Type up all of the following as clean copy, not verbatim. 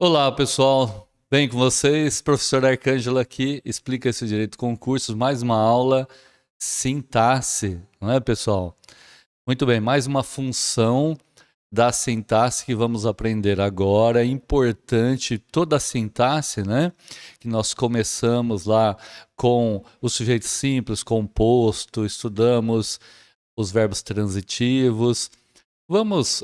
Olá, pessoal. Bem com vocês? Professor Arcângelo aqui, explica esse direito concursos, mais uma aula sintaxe, não é, pessoal? Muito bem, mais uma função da sintaxe que vamos aprender agora. É importante toda a sintaxe, né? Que nós começamos lá com o sujeito simples, composto, estudamos os verbos transitivos. Vamos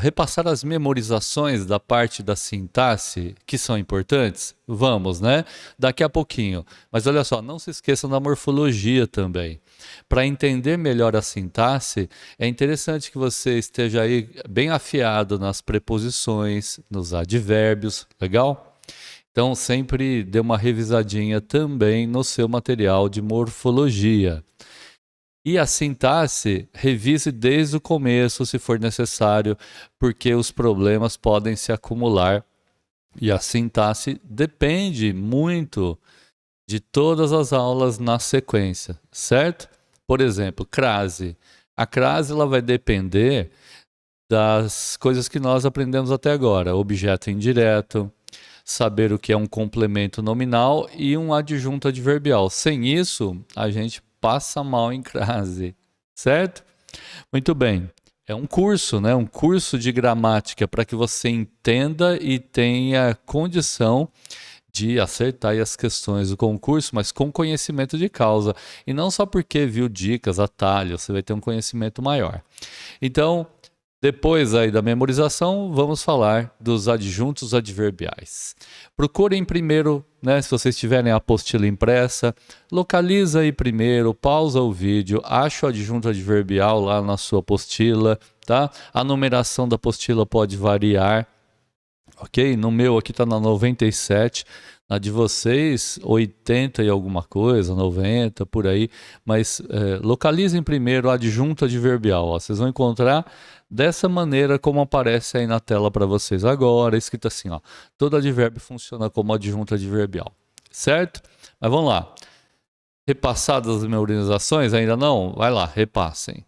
repassar as memorizações da parte da sintaxe que são importantes? Vamos, né? Daqui a pouquinho. Mas olha só, não se esqueçam da morfologia também. Para entender melhor a sintaxe, é interessante que você esteja aí bem afiado nas preposições, nos advérbios, legal? Então, sempre dê uma revisadinha também no seu material de morfologia. E a sintaxe, revise desde o começo, se for necessário, porque os problemas podem se acumular. E a sintaxe depende muito de todas as aulas na sequência, certo? Por exemplo, crase. A crase ela vai depender das coisas que nós aprendemos até agora: objeto indireto, saber o que é um complemento nominal e um adjunto adverbial. Sem isso, a gente passa mal em crase, certo? Muito bem. É um curso, né? Um curso de gramática para que você entenda e tenha condição de acertar aí as questões do concurso, mas com conhecimento de causa. E não só porque viu dicas, atalhos, você vai ter um conhecimento maior. Então, depois aí da memorização, vamos falar dos adjuntos adverbiais. Procurem primeiro, né, se vocês tiverem a apostila impressa, localiza aí primeiro, pausa o vídeo, acha o adjunto adverbial lá na sua apostila, tá? A numeração da apostila pode variar, ok? No meu aqui está na 97, na de vocês 80 e alguma coisa, 90, por aí, mas localizem primeiro o adjunto adverbial, ó. Vocês vão encontrar dessa maneira como aparece aí na tela para vocês agora, escrito assim, ó, todo advérbio funciona como adjunto adverbial, certo? Mas vamos lá. Repassadas as memorizações? Ainda não? Vai lá, repassem.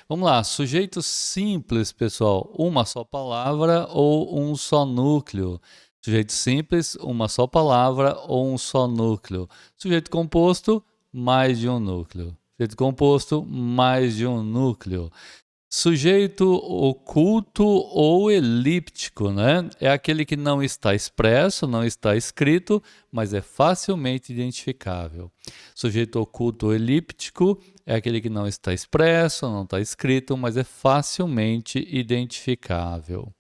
Vamos lá, sujeito simples, pessoal, uma só palavra ou um só núcleo. Sujeito simples, uma só palavra ou um só núcleo. Sujeito composto, mais de um núcleo. Sujeito composto, mais de um núcleo. Sujeito oculto ou elíptico, né? É aquele que não está expresso, não está escrito, mas é facilmente identificável. Sujeito oculto ou elíptico é aquele que não está expresso, não está escrito, mas é facilmente identificável.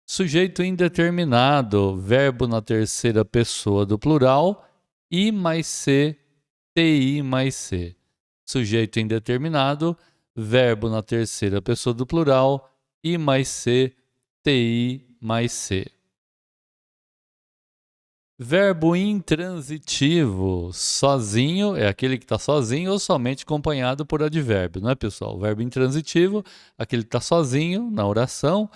Sujeito indeterminado, verbo na terceira pessoa do plural, I mais C, TI mais C. Sujeito indeterminado, verbo na terceira pessoa do plural, I mais C, TI mais C. Verbo intransitivo, sozinho, é aquele que está sozinho ou somente acompanhado por advérbio, não é, pessoal? Verbo intransitivo, aquele que está sozinho na oração,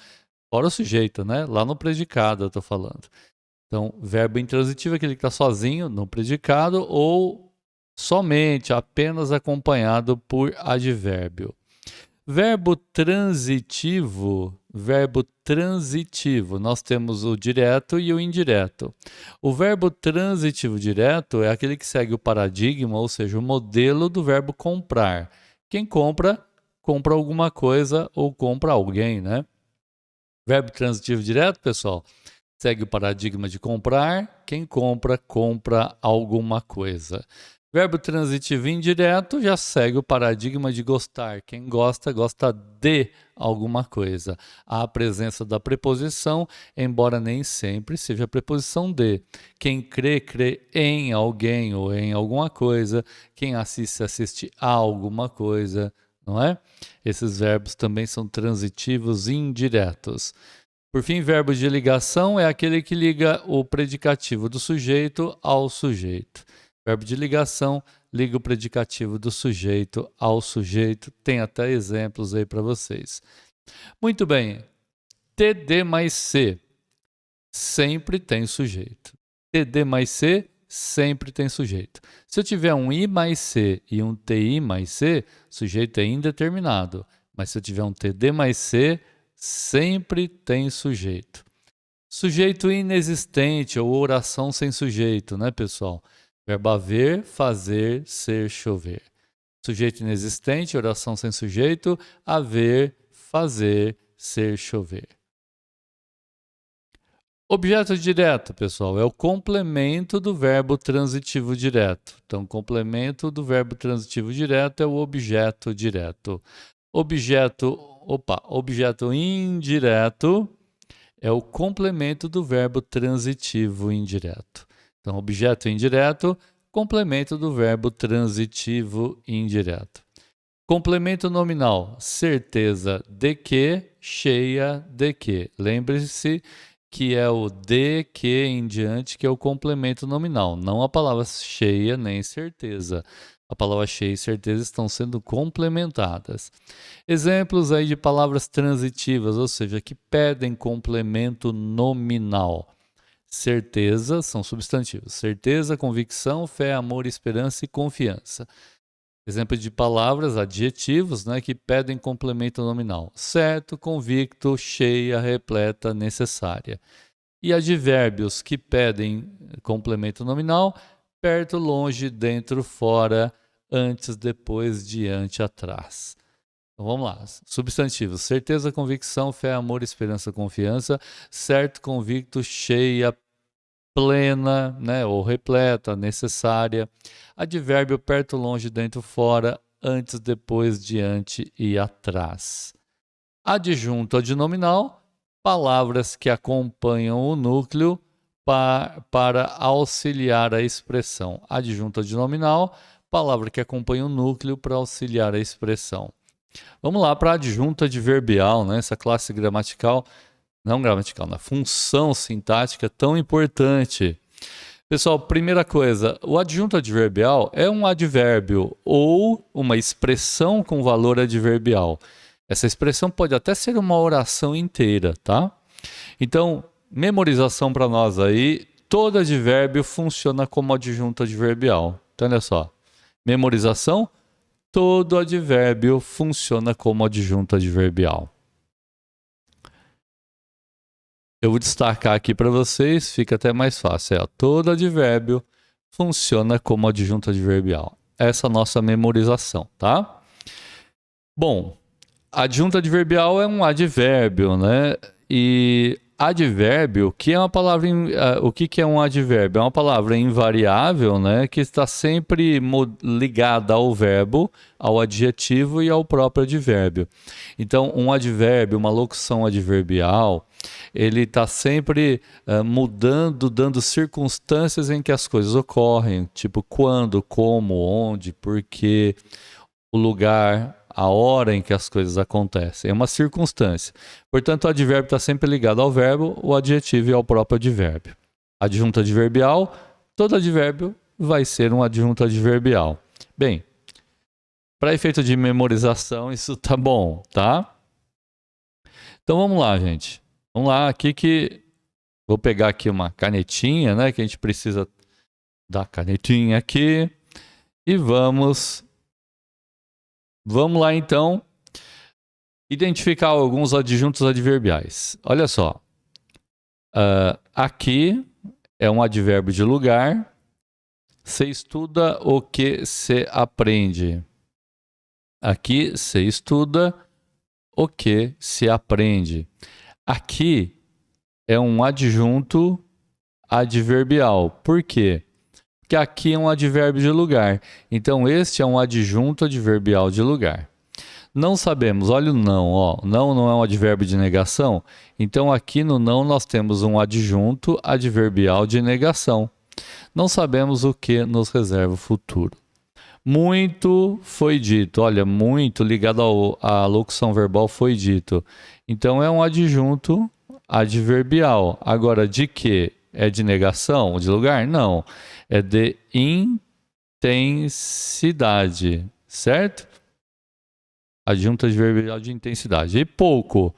fora o sujeito, né? Lá no predicado eu estou falando. Então, verbo intransitivo é aquele que está sozinho no predicado ou somente, apenas acompanhado por advérbio. Verbo transitivo, nós temos o direto e o indireto. O verbo transitivo direto é aquele que segue o paradigma, ou seja, o modelo do verbo comprar. Quem compra, compra alguma coisa ou compra alguém, né? Verbo transitivo direto, pessoal, segue o paradigma de comprar. Quem compra, compra alguma coisa. Verbo transitivo indireto já segue o paradigma de gostar. Quem gosta, gosta de alguma coisa. Há a presença da preposição, embora nem sempre seja a preposição de. Quem crê, crê em alguém ou em alguma coisa. Quem assiste, assiste a alguma coisa, não é? Esses verbos também são transitivos indiretos. Por fim, verbo de ligação é aquele que liga o predicativo do sujeito ao sujeito. Verbo de ligação liga o predicativo do sujeito ao sujeito. Tem até exemplos aí para vocês. Muito bem. TD mais C sempre tem sujeito. TD mais C sempre tem sujeito. Se eu tiver um I mais C e um TI mais C, sujeito é indeterminado. Mas se eu tiver um TD mais C, sempre tem sujeito. Sujeito inexistente ou oração sem sujeito, né, pessoal? Verbo haver, fazer, ser, chover. Sujeito inexistente, oração sem sujeito, haver, fazer, ser, chover. Objeto direto, pessoal, é o complemento do verbo transitivo direto. Então, complemento do verbo transitivo direto é o objeto direto. Objeto indireto é o complemento do verbo transitivo indireto. Então, objeto indireto, complemento do verbo transitivo indireto. Complemento nominal, certeza de que, cheia de que. Lembre-se que é o de que em diante que é o complemento nominal, não a palavra cheia nem certeza. A palavra cheia e certeza estão sendo complementadas. Exemplos aí de palavras transitivas, ou seja, que pedem complemento nominal. Certeza são substantivos. Certeza, convicção, fé, amor, esperança e confiança. Exemplo de palavras, adjetivos, né, que pedem complemento nominal. Certo, convicto, cheia, repleta, necessária. E advérbios que pedem complemento nominal, perto, longe, dentro, fora, antes, depois, diante, atrás. Então vamos lá. Substantivos: certeza, convicção, fé, amor, esperança, confiança. Certo, convicto, cheia, plena, né, ou repleta, necessária. Advérbio: perto, longe, dentro, fora, antes, depois, diante e atrás. Adjunto adnominal: palavras que acompanham o núcleo para auxiliar a expressão. Adjunto adnominal: palavra que acompanha o núcleo para auxiliar a expressão. Vamos lá para a adjunta adverbial, né? Essa classe gramatical, não gramatical, na função sintática tão importante. Pessoal, primeira coisa, o adjunto adverbial é um advérbio ou uma expressão com valor adverbial. Essa expressão pode até ser uma oração inteira, tá? Então, memorização para nós aí, todo advérbio funciona como adjunto adverbial. Então, olha só, memorização, todo advérbio funciona como adjunto adverbial. Eu vou destacar aqui para vocês, fica até mais fácil. Todo advérbio funciona como adjunto adverbial. Essa é a nossa memorização, tá? Bom, adjunto adverbial é um advérbio, né? E advérbio, que é uma palavra, o que é um advérbio? É uma palavra invariável, né? Que está sempre ligada ao verbo, ao adjetivo e ao próprio advérbio. Então, um advérbio, uma locução adverbial, ele está sempre mudando, dando circunstâncias em que as coisas ocorrem, tipo quando, como, onde, porquê, o lugar, a hora em que as coisas acontecem. É uma circunstância. Portanto, o advérbio está sempre ligado ao verbo, o adjetivo e ao próprio advérbio. Adjunto adverbial, todo advérbio vai ser um adjunto adverbial. Bem, para efeito de memorização, isso tá bom, tá? Então vamos lá, gente. Vamos lá, aqui que vou pegar aqui uma canetinha, né? Que a gente precisa da canetinha aqui. E vamos lá então identificar alguns adjuntos adverbiais. Olha só. Aqui é um advérbio de lugar. Se estuda o que se aprende. Aqui se estuda o que se aprende. Aqui é um adjunto adverbial. Por quê? Porque aqui é um advérbio de lugar. Então, este é um adjunto adverbial de lugar. Não sabemos, olha o não, ó. Não é um advérbio de negação. Então, aqui no não nós temos um adjunto adverbial de negação. Não sabemos o que nos reserva o futuro. Muito foi dito. Olha, muito ligado à locução verbal foi dito. Então, é um adjunto adverbial. Agora, de que? É de negação? De lugar? Não. É de intensidade, certo? Adjunto adverbial de intensidade. E pouco.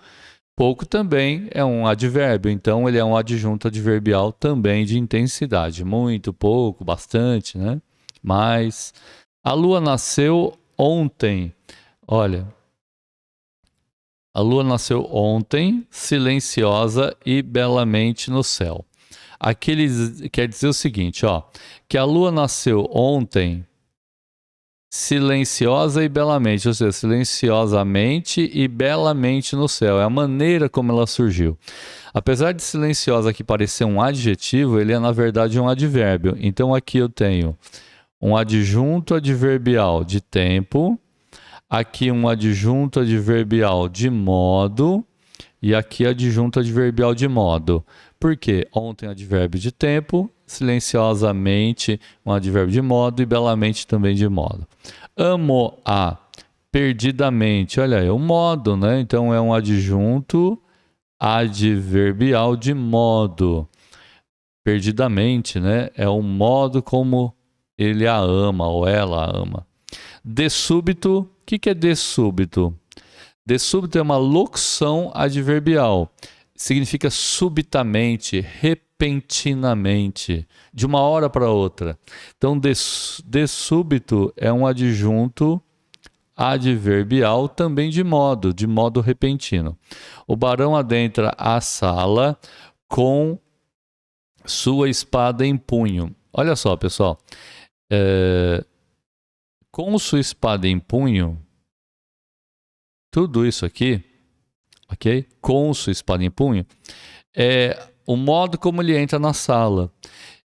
Pouco também é um advérbio, então ele é um adjunto adverbial também de intensidade. Muito, pouco, bastante, né? Mais. A lua nasceu ontem. Olha, A lua nasceu ontem, silenciosa e belamente no céu. Aqui ele quer dizer o seguinte, ó, que a lua nasceu ontem silenciosa e belamente, ou seja, silenciosamente e belamente no céu. É a maneira como ela surgiu. Apesar de silenciosa aqui parecer um adjetivo, ele é na verdade um advérbio. Então aqui eu tenho um adjunto adverbial de tempo, aqui um adjunto adverbial de modo e aqui adjunto adverbial de modo. Por quê? Ontem advérbio de tempo, silenciosamente um advérbio de modo e belamente também de modo. Amo a perdidamente, olha aí, o modo, né? Então é um adjunto adverbial de modo. Perdidamente, né? É o modo como ele a ama ou ela a ama. De súbito, o que é de súbito? De súbito é uma locução adverbial. Significa subitamente, repentinamente, de uma hora para outra. Então, de súbito é um adjunto adverbial também de modo repentino. O barão adentra a sala com sua espada em punho. Olha só, pessoal. Com sua espada em punho, tudo isso aqui, ok? Com sua espada em punho, é o modo como ele entra na sala.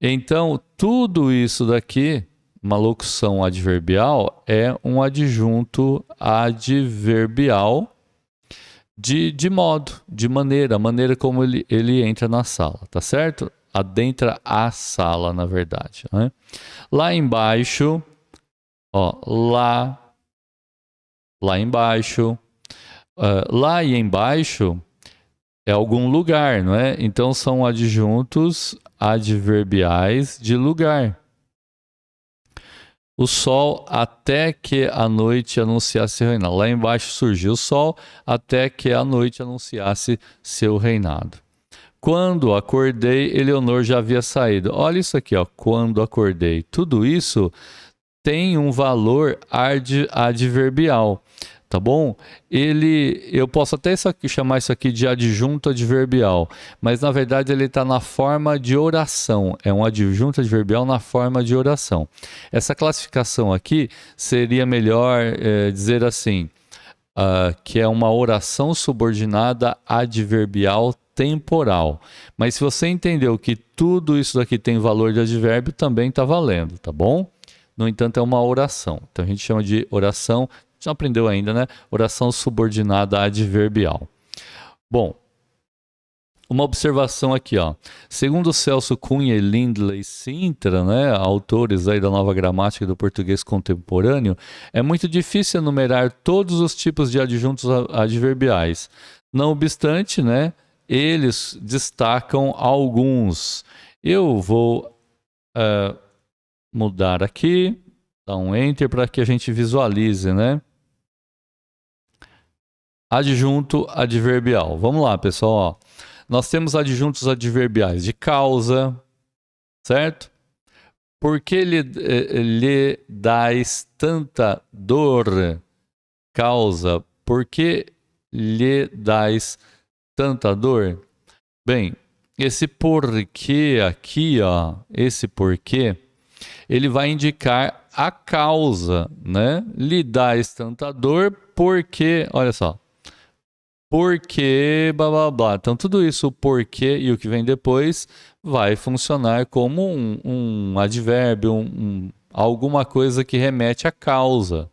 Então, tudo isso daqui, uma locução adverbial, é um adjunto adverbial de modo, de maneira, a maneira como ele entra na sala, tá certo? Adentra a sala, na verdade. Né? Lá embaixo, ó, lá embaixo, lá e embaixo é algum lugar, não é? Então são adjuntos adverbiais de lugar. O sol até que a noite anunciasse seu reinado. Lá embaixo surgiu o sol até que a noite anunciasse seu reinado. Quando acordei, Eleonor já havia saído. Olha isso aqui, ó. Quando acordei. Tudo isso tem um valor adverbial, tá bom? Eu posso até chamar isso aqui de adjunto adverbial, mas na verdade ele está na forma de oração. É um adjunto adverbial na forma de oração. Essa classificação aqui seria melhor dizer assim, que é uma oração subordinada adverbial temporal. Mas se você entendeu que tudo isso daqui tem valor de advérbio, também está valendo, tá bom? No entanto, é uma oração. Então a gente chama de oração, a gente não aprendeu ainda, né? Oração subordinada adverbial. Bom, uma observação aqui, ó. Segundo Celso Cunha e Lindley Sintra, né, autores aí da nova gramática do português contemporâneo, é muito difícil enumerar todos os tipos de adjuntos adverbiais. Não obstante, né, eles destacam alguns. Eu vou mudar aqui, dar um Enter para que a gente visualize, né? Adjunto adverbial. Vamos lá, pessoal. Ó. Nós temos adjuntos adverbiais de causa, certo? Por que lhe dás tanta dor? Causa. Por que lhe dás tanta dor? Bem, esse porquê aqui, ó, esse porquê, ele vai indicar a causa, né? Lhe dás tanta dor porque, olha só, porque, blá blá blá. Então, tudo isso, o porquê e o que vem depois, vai funcionar como um advérbio, alguma coisa que remete à causa.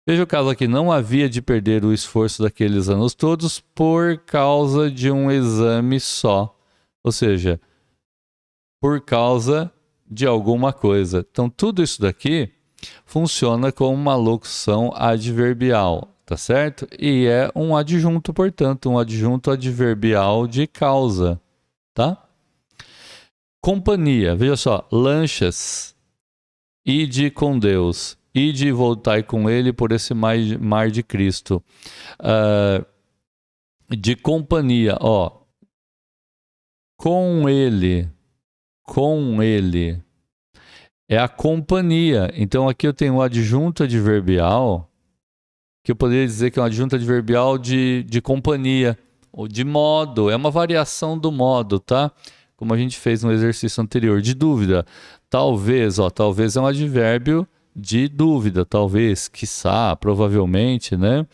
Veja o caso aqui, não havia de perder o esforço daqueles anos todos por causa de um exame só. Ou seja, por causa de alguma coisa. Então, tudo isso daqui funciona como uma locução adverbial, tá certo? E é um adjunto, portanto, um adjunto adverbial de causa, tá? Companhia, veja só, lanchas, ide com Deus, ide e voltai com ele por esse mar de Cristo. De companhia, ó, com ele, é a companhia. Então aqui eu tenho o adjunto adverbial que eu poderia dizer que é um adjunto adverbial de companhia, ou de modo, é uma variação do modo, tá? Como a gente fez no exercício anterior, de dúvida. Talvez, ó, talvez é um advérbio de dúvida, talvez, quiçá, provavelmente, né?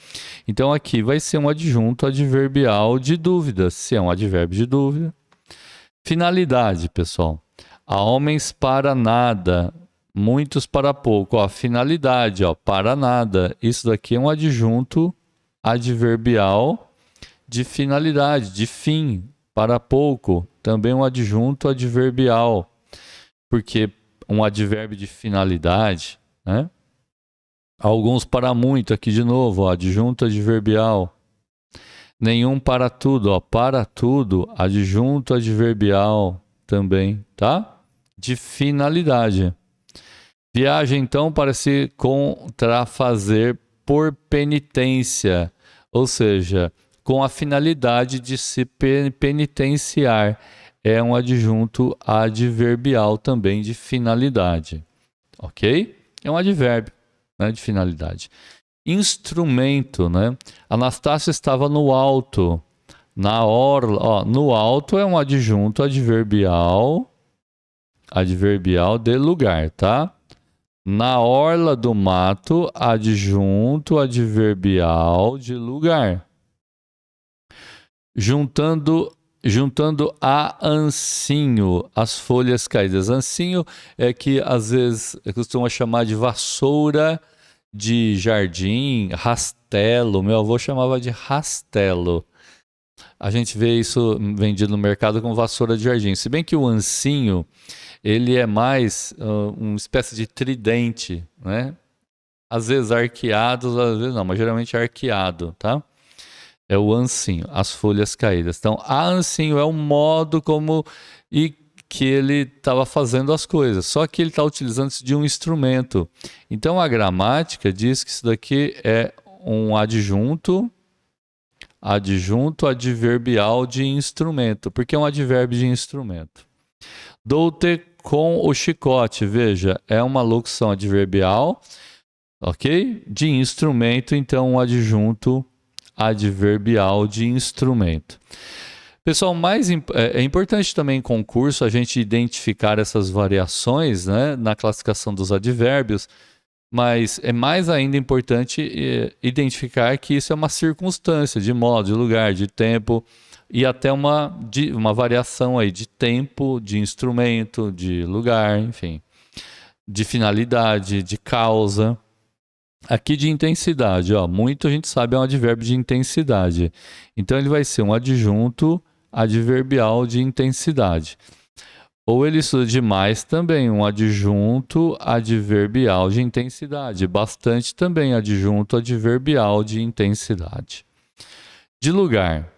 Então aqui vai ser um adjunto adverbial de dúvida, se é um advérbio de dúvida. Finalidade, pessoal. Há homens para nada, muitos para pouco. Ó, finalidade, ó, para nada. Isso daqui é um adjunto adverbial de finalidade, de fim, para pouco. Também um adjunto adverbial, porque um advérbio de finalidade, né? Alguns para muito, aqui de novo, ó, adjunto adverbial. Nenhum para tudo, ó, para tudo, adjunto adverbial também, tá? De finalidade. Viagem, então, para se contrafazer por penitência, ou seja, com a finalidade de se penitenciar. É um adjunto adverbial também de finalidade, ok? É um advérbio, né, de finalidade. Instrumento, né? Anastácio estava no alto, na orla, ó, no alto é um adjunto adverbial de lugar, tá? Na orla do mato, adjunto adverbial de lugar. Juntando a ancinho as folhas caídas. Ancinho é que às vezes costuma chamar de vassoura de jardim, rastelo. Meu avô chamava de rastelo. A gente vê isso vendido no mercado como vassoura de jardim. Se bem que o ancinho, ele é mais uma espécie de tridente, né? Às vezes arqueado, às vezes não, mas geralmente arqueado, tá? É o ancinho, as folhas caídas. Então, a ancinho é o modo como e que ele estava fazendo as coisas. Só que ele está utilizando isso de um instrumento. Então, a gramática diz que isso daqui é um adjunto adverbial de instrumento. Porque é um advérbio de instrumento. Dou-te com o chicote. Veja, é uma locução adverbial, ok? De instrumento, então um adjunto adverbial de instrumento. Pessoal, é importante também em concurso a gente identificar essas variações, né, na classificação dos advérbios, mas é mais ainda importante identificar que isso é uma circunstância de modo, de lugar, de tempo e até uma variação aí de tempo, de instrumento, de lugar, enfim, de finalidade, de causa. Aqui de intensidade, ó, muito a gente sabe é um advérbio de intensidade. Então ele vai ser um adjunto adverbial de intensidade. Ou ele estuda demais também, um adjunto adverbial de intensidade. Bastante também, adjunto adverbial de intensidade. De lugar.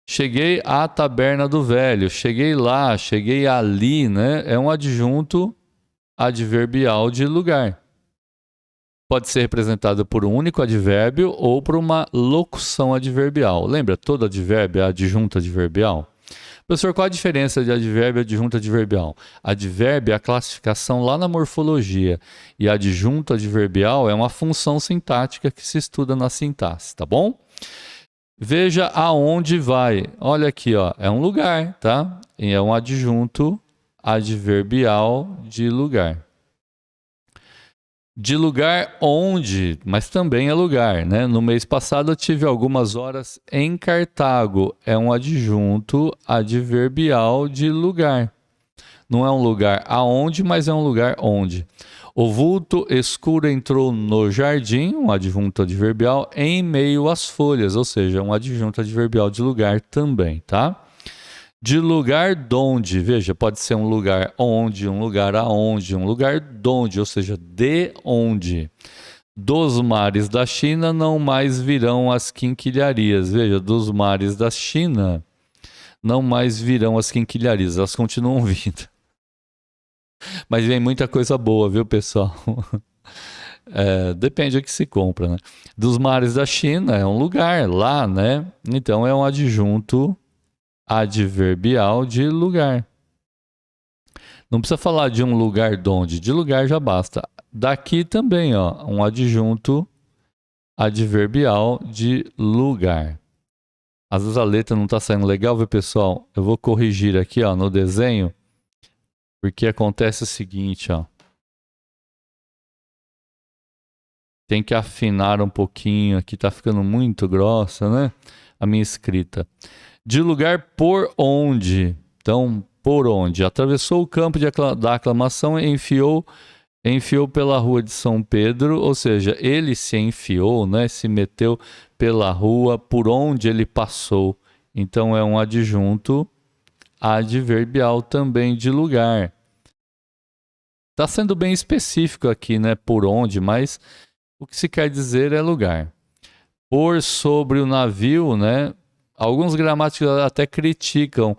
Cheguei à taberna do velho, cheguei lá, cheguei ali, né? É um adjunto adverbial de lugar. Pode ser representado por um único advérbio ou por uma locução adverbial. Lembra, todo advérbio é adjunto adverbial? Professor, qual a diferença de advérbio e adjunto adverbial? Advérbio é a classificação lá na morfologia e adjunto adverbial é uma função sintática que se estuda na sintaxe, tá bom? Veja aonde vai. Olha aqui, ó, é um lugar, tá? E é um adjunto adverbial de lugar. De lugar onde, mas também é lugar, né? No mês passado eu tive algumas horas em Cartago. É um adjunto adverbial de lugar. Não é um lugar aonde, mas é um lugar onde. O vulto escuro entrou no jardim, um adjunto adverbial, em meio às folhas, ou seja, um adjunto adverbial de lugar também, tá? De lugar donde, veja, pode ser um lugar onde, um lugar aonde, um lugar donde, ou seja, de onde. Dos mares da China não mais virão as quinquilharias. Veja, dos mares da China não mais virão as quinquilharias, elas continuam vindo. Mas vem muita coisa boa, viu, pessoal? Depende do que se compra, né? Dos mares da China é um lugar lá, né? Então é um adjunto adverbial de lugar. Não precisa falar de um lugar donde, de lugar já basta. Daqui também, ó, um adjunto adverbial de lugar. Às vezes a letra não está saindo legal, viu, pessoal? Eu vou corrigir aqui, ó, no desenho, porque acontece o seguinte, ó. Tem que afinar um pouquinho, aqui tá ficando muito grossa, né? A minha escrita. De lugar por onde. Então, por onde? Atravessou o campo da aclamação e enfiou pela rua de São Pedro, ou seja, ele se enfiou, né? Se meteu pela rua por onde ele passou. Então, é um adjunto adverbial também de lugar. Tá sendo bem específico aqui, né? Por onde, mas o que se quer dizer é lugar. Por sobre o navio, né? Alguns gramáticos até criticam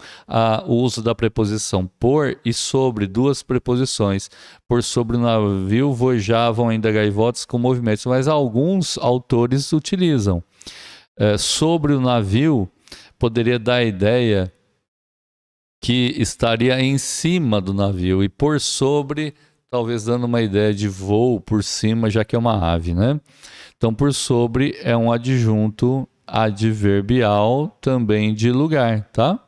o uso da preposição por e sobre, duas preposições. Por sobre o navio vojavam ainda gaivotas com movimentos, mas alguns autores utilizam. Sobre o navio poderia dar a ideia que estaria em cima do navio, e por sobre, talvez dando uma ideia de voo por cima, já que é uma ave, né? Então, por sobre é um adjunto adverbial também de lugar, tá?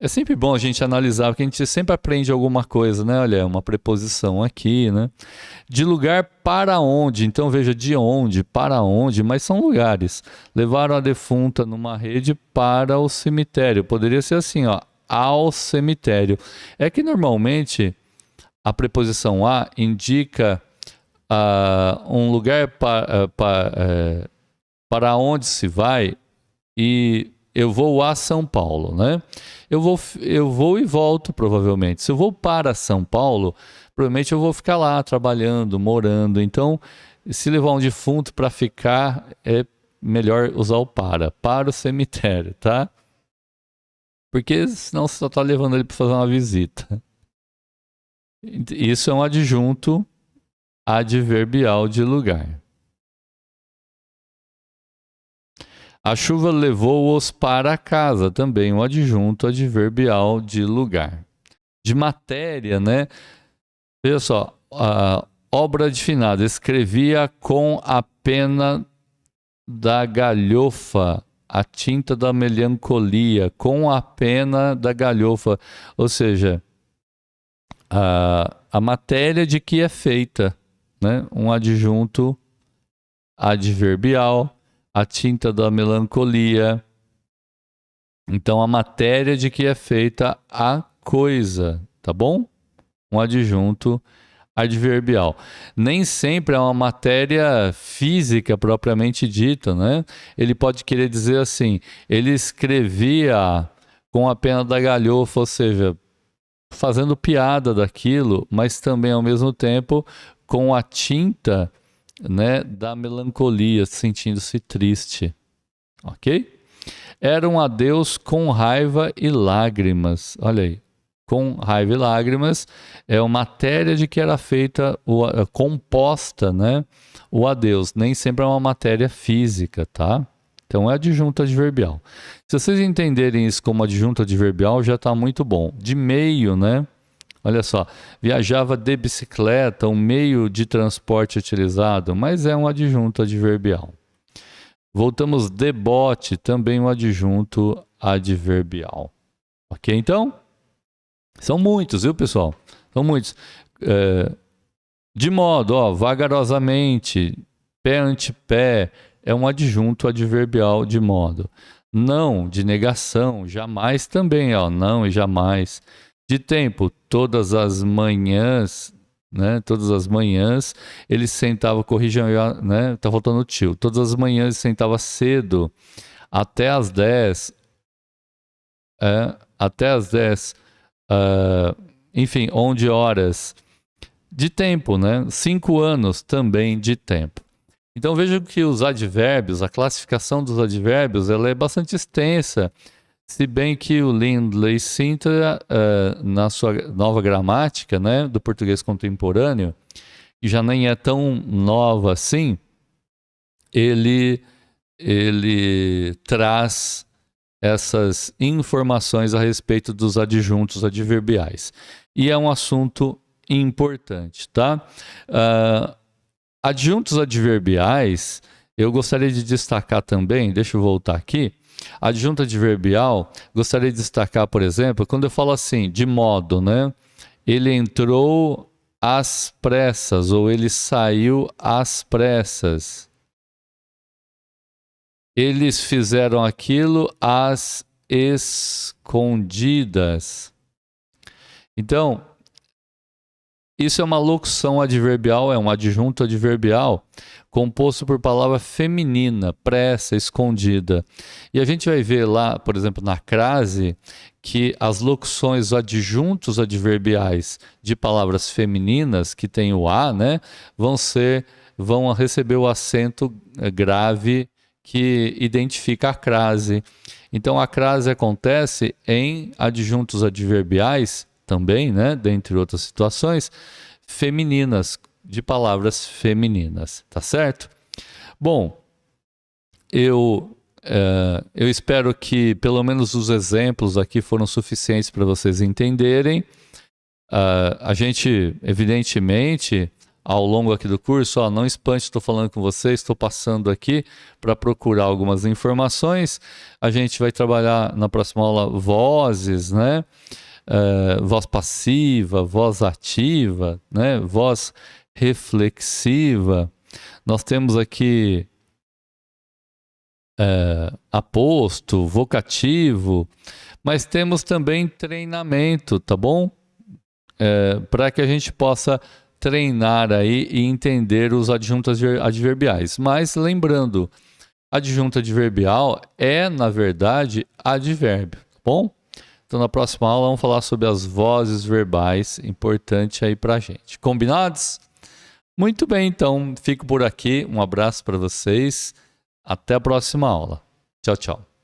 É sempre bom a gente analisar, porque a gente sempre aprende alguma coisa, né? Olha, uma preposição aqui, né? De lugar para onde. Então, veja, de onde, para onde, mas são lugares. Levaram a defunta numa rede para o cemitério. Poderia ser assim, ó, ao cemitério. É que normalmente a preposição a indica um lugar para onde se vai, e eu vou a São Paulo, né? Eu vou e volto, provavelmente. Se eu vou para São Paulo, provavelmente eu vou ficar lá trabalhando, morando. Então, se levar um defunto para ficar, é melhor usar o para o cemitério, tá? Porque senão você só está levando ele para fazer uma visita. Isso é um adjunto adverbial de lugar. A chuva levou-os para casa, também um adjunto adverbial de lugar. De matéria, né? Veja só, a obra de finado, escrevia com a pena da galhofa, a tinta da melancolia, com a pena da galhofa, ou seja, a matéria de que é feita, né? Um adjunto adverbial, a tinta da melancolia. Então, a matéria de que é feita a coisa, tá bom? Um adjunto adverbial. Nem sempre é uma matéria física propriamente dita, né? Ele pode querer dizer assim, ele escrevia com a pena da galhofa, ou seja, fazendo piada daquilo, mas também ao mesmo tempo com a tinta, né, da melancolia, sentindo-se triste. Ok? Era um adeus com raiva e lágrimas. Olha aí. Com raiva e lágrimas é uma matéria de que era feita, composta, né? O adeus. Nem sempre é uma matéria física, tá? Então é adjunto adverbial. Se vocês entenderem isso como adjunto adverbial, já está muito bom. De meio, né? Olha só, viajava de bicicleta, um meio de transporte utilizado, mas é um adjunto adverbial. Voltamos de bote, também um adjunto adverbial. Ok, então? São muitos, viu, pessoal? São muitos. De modo, ó, vagarosamente, pé ante pé, é um adjunto adverbial de modo. Não, de negação, jamais também, ó, não e jamais. De tempo, todas as manhãs, né? Todas as manhãs ele sentava, corrijam, né? Tá faltando o tio. Todas as manhãs ele sentava cedo, até às 10. Até às 10. Enfim, 11 horas. De tempo, né? 5 anos também de tempo. Então vejam que os advérbios, a classificação dos advérbios, ela é bastante extensa. Se bem que o Lindley Sintra, na sua nova gramática, né, do português contemporâneo, que já nem é tão nova assim, ele traz essas informações a respeito dos adjuntos adverbiais. E é um assunto importante, tá? Adjuntos adverbiais, eu gostaria de destacar também, deixa eu voltar aqui. Adjunto adverbial, gostaria de destacar, por exemplo, quando eu falo assim, de modo, né? Ele entrou às pressas ou ele saiu às pressas. Eles fizeram aquilo às escondidas. Então, isso é uma locução adverbial, é um adjunto adverbial composto por palavra feminina, pressa, escondida. E a gente vai ver lá, por exemplo, na crase, que as locuções adjuntos adverbiais de palavras femininas, que tem o a, né, vão receber o acento grave que identifica a crase. Então a crase acontece em adjuntos adverbiais também, né, dentre outras situações, femininas, de palavras femininas, tá certo? Bom, eu espero que pelo menos os exemplos aqui foram suficientes para vocês entenderem. A gente, evidentemente, ao longo aqui do curso, não espante, estou falando com vocês, estou passando aqui para procurar algumas informações. A gente vai trabalhar na próxima aula vozes, né? Voz passiva, voz ativa, né? Voz reflexiva. Nós temos aqui aposto, vocativo, mas temos também treinamento, tá bom? Para que a gente possa treinar aí e entender os adjuntos adverbiais. Mas lembrando, adjunto adverbial é, na verdade, advérbio, tá bom? Então, na próxima aula, vamos falar sobre as vozes verbais, importante aí pra gente. Combinados? Muito bem, então, fico por aqui. Um abraço para vocês. Até a próxima aula. Tchau, tchau.